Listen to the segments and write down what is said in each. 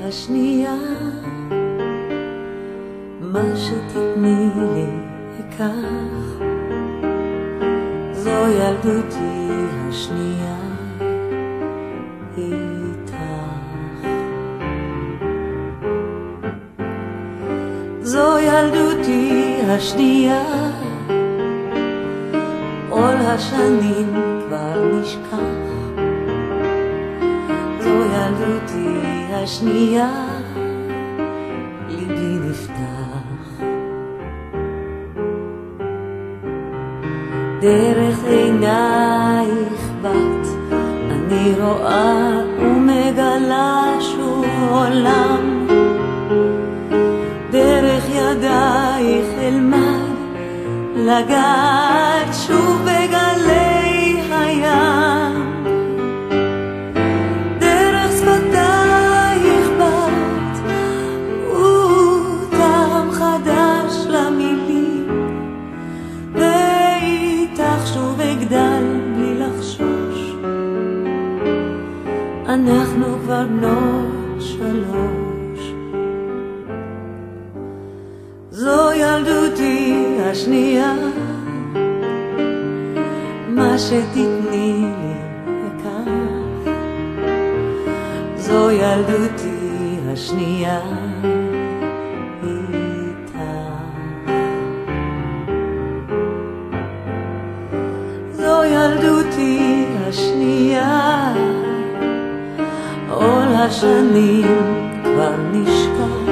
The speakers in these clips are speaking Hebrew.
השנייה, מה שתתני לי אקח, זו ילדותי השנייה איתך. זו ילדותי השנייה, עול השנים כבר נשכח, זו ילדותי השנייה, ליבי נפתח. דרך עינייך בת אני רואה ומגלה שוב עולם, דרך ידייך אלמד לגעת שוב בגלי הים, דרך שפתייך בת וטעם חדש למילים, ואיתך שוב אגדל בלי לחשוש, אנחנו כבר בנות שלוש. זו ילדותי השנייה, מה שתתני לי אקח, זו ילדותי השנייה איתך. זו ילדותי השנייה, עול השנים כבר נשכח,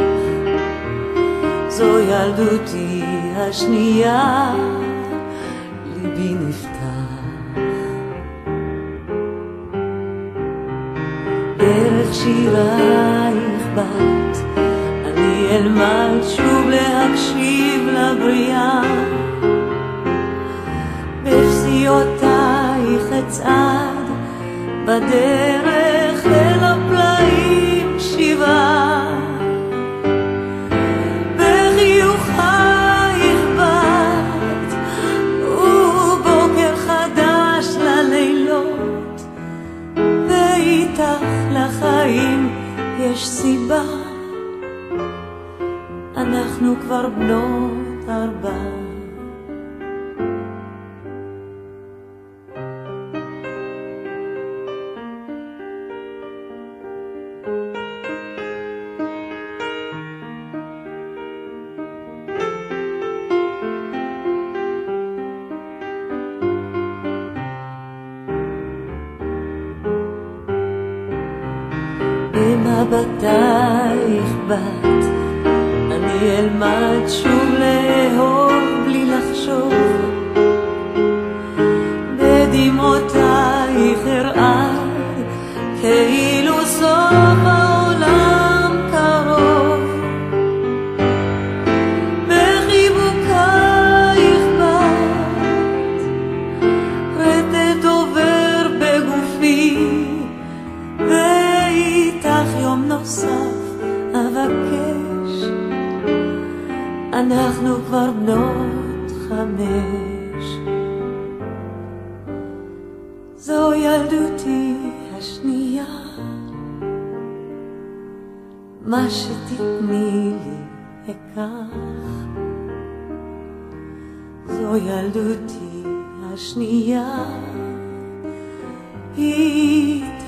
זו ילדותי השנייה, ליבי נפתח. דרך שירייך בת אני אלמד שוב להקשיב לבריאה, בפסיעותייך אצעד בדרך אל הפלאים שבעה, לחיים יש סיבה, אנחנו כבר בנות 4. במבטייך בת אני אלמד שוב לאהוב בלי לחשוב, בדמעותייך ארעד כאילו סוף העולם קרוב, בחיבוקייך בת רטט עובר בגופי, יום נוסף אבקש, אנחנו כבר בנות 5. זו ילדותי השנייה, מה שתתני לי אקח, זו ילדותי השנייה איתך.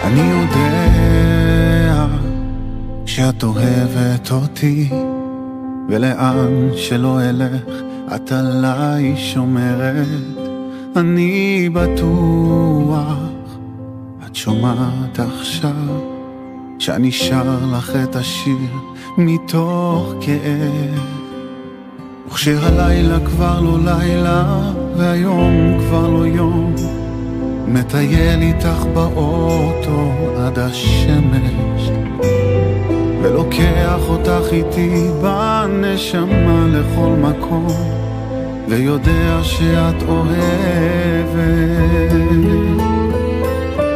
אני יודע שאת אוהבת אותי, ולאן שלא אלך את עליי שומרת. אני בטוח את שומעת עכשיו שאני שר לך את השיר מתוך כאב, וכשהלילה כבר לא לילה והיום כבר לא יום, מטייל איתך באוטו עד השמש, ולוקח אותך איתי בנשמה לכל מקום, ויודע שאת אוהבת.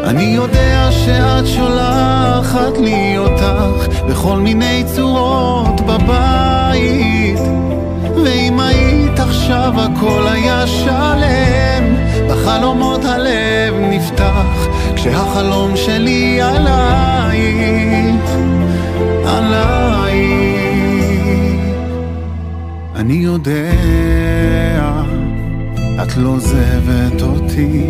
אני יודע שאת שולחת לי אותך בכל מיני צורות בבית, ואם היית עכשיו הכל היה שלם, בחלומות הלב נפתח כשהחלום שלי עלייך, עלייך. אני יודע את לא עוזבת אותי,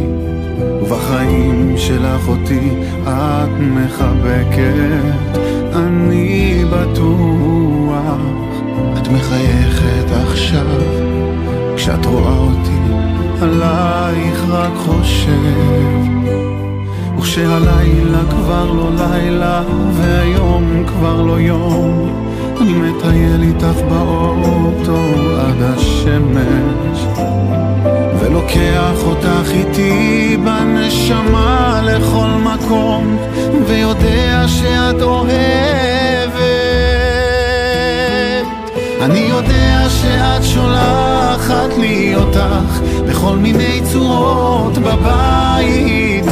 ובחיים שלך אותי את מחבקת. אני בטוח את מחייכת עכשיו כשאת רואה אותי, עלייך רק חושב. וכשהלילה כבר לא לילה והיום כבר לא יום, אני מטייל איתך באוטו עד השמש, ולוקח אותך איתי בנשמה לכל מקום, ויודע שאת אוהבת. אני יודע שאת שולחת לי אותך בכל מיני צורות בבית,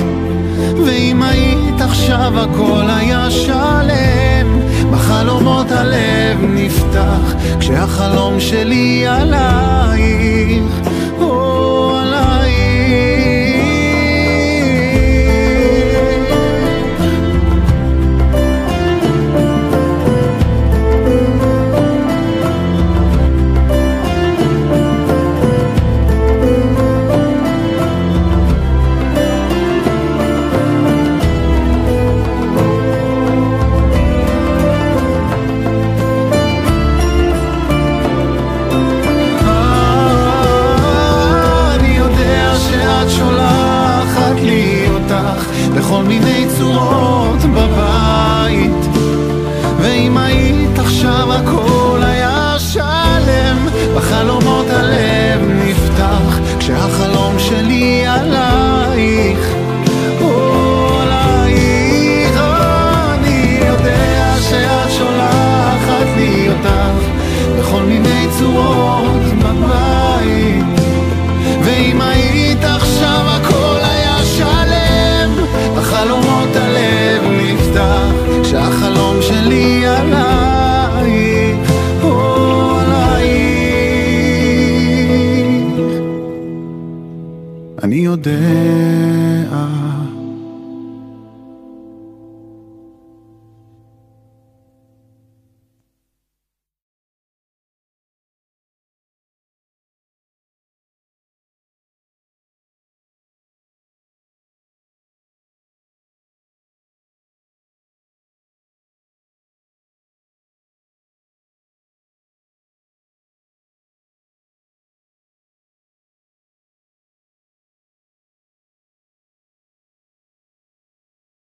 ואם היית עכשיו הכל היה שלם, בחלומות הלב נפתח כשהחלום שלי עלייך, עלייך. בכל מיני צורות בבית, ואם היית עכשיו הכל היה שלם, בחלומות הלב נפתח כשהחלום שלי עלייך, עלייך. אני יודע שאת שולחת לי אותך בכל מיני צורות בבית, ואם היית עכשיו הכל היה שלם, בחלומות הלב נפתח כשהחלום שלי עלייך, עלייך. אני יודע